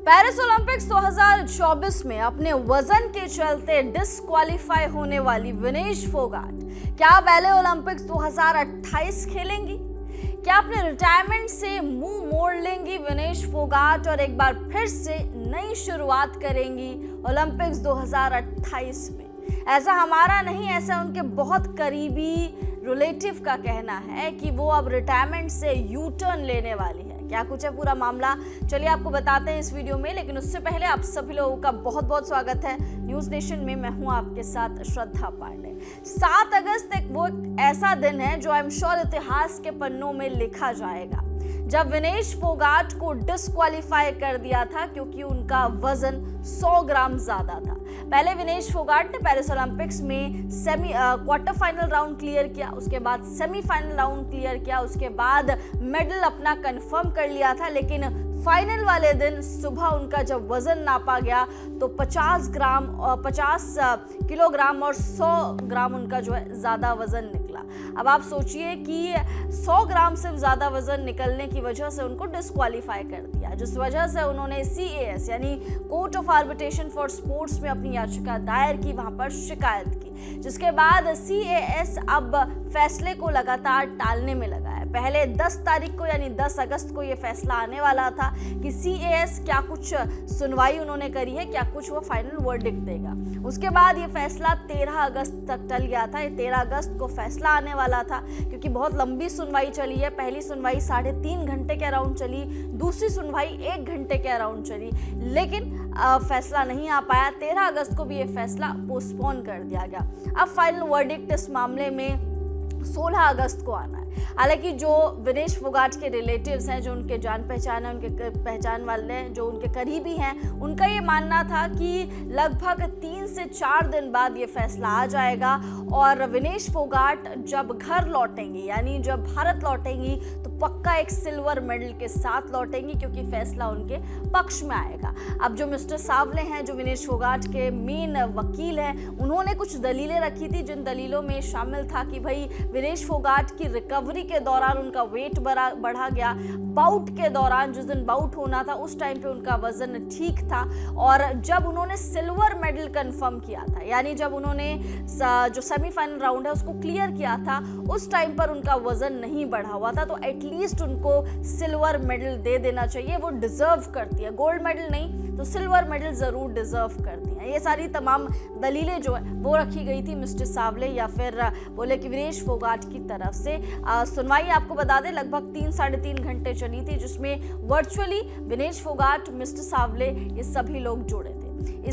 Paris Olympics 2024 में अपने वजन के चलते डिस्क्वालीफाई होने वाली विनेश फोगाट क्या पहले ओलंपिक्स 2028 खेलेंगी? क्या अपने रिटायरमेंट से मुंह मोड़ लेंगी विनेश फोगाट और एक बार फिर से नई शुरुआत करेंगी ओलंपिक्स 2028 में? ऐसा हमारा नहीं, ऐसा उनके बहुत करीबी रिलेटिव का कहना है कि वो अब रिटायरमेंट से यू टर्न लेने वाली है। क्या कुछ है पूरा मामला, चलिए आपको बताते हैं इस वीडियो में। लेकिन उससे पहले आप सभी लोगों का बहुत बहुत स्वागत है न्यूज़ नेशन में। मैं हूं आपके साथ श्रद्धा पांडे। 7 अगस्त एक वो ऐसा दिन है जो आई एम श्योर इतिहास के पन्नों में लिखा जाएगा, जब विनेश फोगाट को डिस्क्वालीफाई कर दिया था क्योंकि उनका वजन 100 ग्राम ज्यादा था। पहले विनेश फोगाट ने पेरिस ओलंपिक्स में क्वार्टर फाइनल राउंड क्लियर किया, उसके बाद सेमीफाइनल राउंड क्लियर किया, उसके बाद मेडल अपना कंफर्म कर लिया था। लेकिन फाइनल वाले दिन सुबह उनका जब वजन नापा गया तो 50 किलोग्राम और 100 ग्राम उनका जो है ज्यादा वजन निकला। अब आप सोचिए कि 100 ग्राम से ज्यादा वजन निकलने की वजह से उनको डिस्क्वालीफाई कर दिया, जिस वजह से उन्होंने CAS यानी court of arbitration for sports में अपनी याचिका दायर की, वहां पर शिकायत की, जिसके बाद CAS अब फैसले को लगातार टालने में लगा है। पहले 10 तारीख को यानी 10 अगस्त को ये फैसला आने वाला था कि CAS क्या कुछ सुनवाई उन्होंने करी है, क्या कुछ वो फाइनल वर्डिक्ट देगा। उसके बाद ये फैसला 13 अगस्त तक टल गया था। 13 अगस्त को फैसला आने वाला था क्योंकि बहुत लंबी सुनवाई चली है। पहली सुनवाई 3.5 घंटे के अराउंड चली, दूसरी सुनवाई 1 घंटे के अराउंड चली, लेकिन फैसला नहीं आ पाया। 13 अगस्त को भी ये फैसला पोस्टपोन कर दिया गया। अब फाइनल वर्डिक्ट इस मामले में 16 अगस्त को आना है। हालांकि जो विनेश फोगाट के रिलेटिव्स हैं, जो उनके जान पहचान है, उनके पहचान वाले हैं, जो उनके करीबी हैं, उनका ये मानना था कि लगभग 3 से 4 दिन बाद ये फैसला आ जाएगा और विनेश फोगाट जब घर लौटेंगी यानी जब भारत लौटेंगी तो पक्का एक सिल्वर मेडल के साथ लौटेंगी, क्योंकि फैसला उनके पक्ष में आएगा। अब जो मिस्टर सावले हैं, जो विनेश फोगाट के मेन वकील हैं, उन्होंने कुछ दलीलें रखी थी, जिन दलीलों में शामिल था कि भाई विनेश फोगाट की रिकवरी के दौरान उनका वेट बढ़ा गया, बाउट के दौरान जिस दिन बाउट होना था उस टाइम पे उनका वजन ठीक था, और जब उन्होंने सिल्वर मेडल कंफर्म किया था यानी जब उन्होंने जो सेमीफाइनल राउंड है उसको क्लियर किया था उस टाइम पर उनका वजन नहीं बढ़ा हुआ था, तो एटलीस्ट उनको सिल्वर मेडल दे देना चाहिए। वो डिजर्व करती है, गोल्ड मेडल नहीं तो सिल्वर मेडल जरूर डिजर्व करती हैं। ये सारी तमाम दलीलें जो है वो रखी गई थी मिस्टर सावले या फिर बोले कि विनेश फोगाट की तरफ से। सुनवाई आपको बता दें लगभग 3-3.5 घंटे चली थी, जिसमें वर्चुअली विनेश फोगाट, मिस्टर सावले, ये सभी लोग जुड़े थे।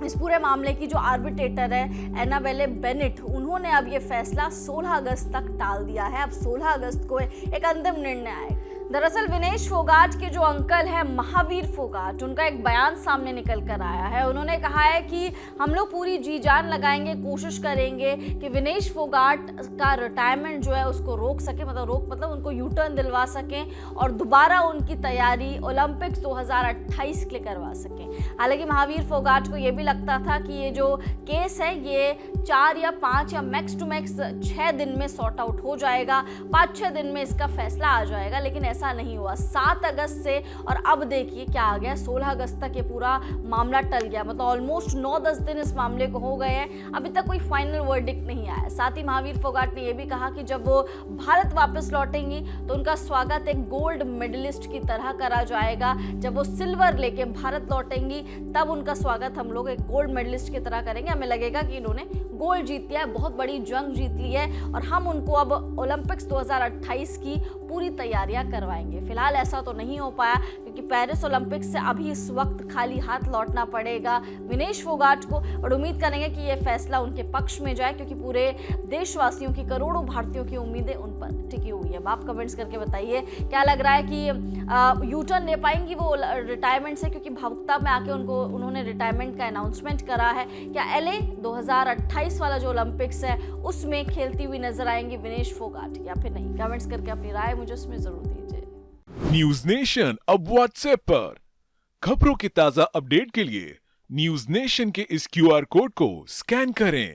इस पूरे मामले की जो आर्बिट्रेटर है एनाबेले बेनेट, उन्होंने अब ये फैसला 16 अगस्त तक टाल दिया है। अब 16 अगस्त को एक अंतिम निर्णय आएगा। दरअसल विनेश फोगाट के जो अंकल है महावीर फोगाट, उनका एक बयान सामने निकल कर आया है। उन्होंने कहा है कि हम लोग पूरी जी जान लगाएंगे, कोशिश करेंगे कि विनेश फोगाट का रिटायरमेंट जो है उसको रोक सके, मतलब उनको यू टर्न दिलवा सकें और दोबारा उनकी तैयारी ओलंपिक्स 2028 के लिए करवा सकें। हालांकि महावीर फोगाट को ये भी लगता था कि ये जो केस है ये 4 या 5 या मैक्स टू मैक्स 6 दिन में सॉर्ट आउट हो जाएगा, 5-6 दिन में इसका फैसला आ जाएगा, लेकिन ऐसा नहीं हुआ। 7 अगस्त से और अब देखिए क्या आ गया, 16 अगस्त तक ये पूरा मामला टल गया। मतलब ऑलमोस्ट 9-10 दिन इस मामले को हो गए हैं, अभी तक कोई फाइनल वर्डिक्ट नहीं आया। साथ ही महावीर फोगाट ने यह भी कहा कि जब वो भारत वापस लौटेंगी तो उनका स्वागत एक गोल्ड मेडलिस्ट की तरह करा जाएगा। जब वो सिल्वर लेके भारत लौटेंगी तब उनका स्वागत हम लोग एक गोल्ड मेडलिस्ट की तरह करेंगे। हमें लगेगा कि इन्होंने गोल्ड जीत लिया है, बहुत बड़ी जंग जीत ली है और हम उनको अब ओलंपिक्स 2028 की पूरी तैयारियां करवाएंगे। फिलहाल ऐसा तो नहीं हो पाया क्योंकि पेरिस ओलंपिक्स से अभी इस वक्त खाली हाथ लौटना पड़ेगा विनेश फोगाट को, और उम्मीद करेंगे कि ये फैसला उनके पक्ष में जाए, क्योंकि पूरे देशवासियों की, करोड़ों भारतीयों की उम्मीदें उन पर टिकी हुई है। आप कमेंट्स करके बताइए क्या लग रहा है कि यू टर्न ले पाएंगी वो रिटायरमेंट से, क्योंकि भावुकता में आके उन्होंने रिटायरमेंट का अनाउंसमेंट करा है। क्या LA 2028 वाला जो ओलंपिक्स है उसमें खेलती हुई नजर आएंगी विनेश फोगाट या फिर नहीं? कमेंट्स करके अपनी राय मुझे उसमें जरूर दीजिए। न्यूज नेशन अब व्हाट्सएप पर खबरों की ताजा अपडेट के लिए न्यूज नेशन के इस QR कोड को स्कैन करें।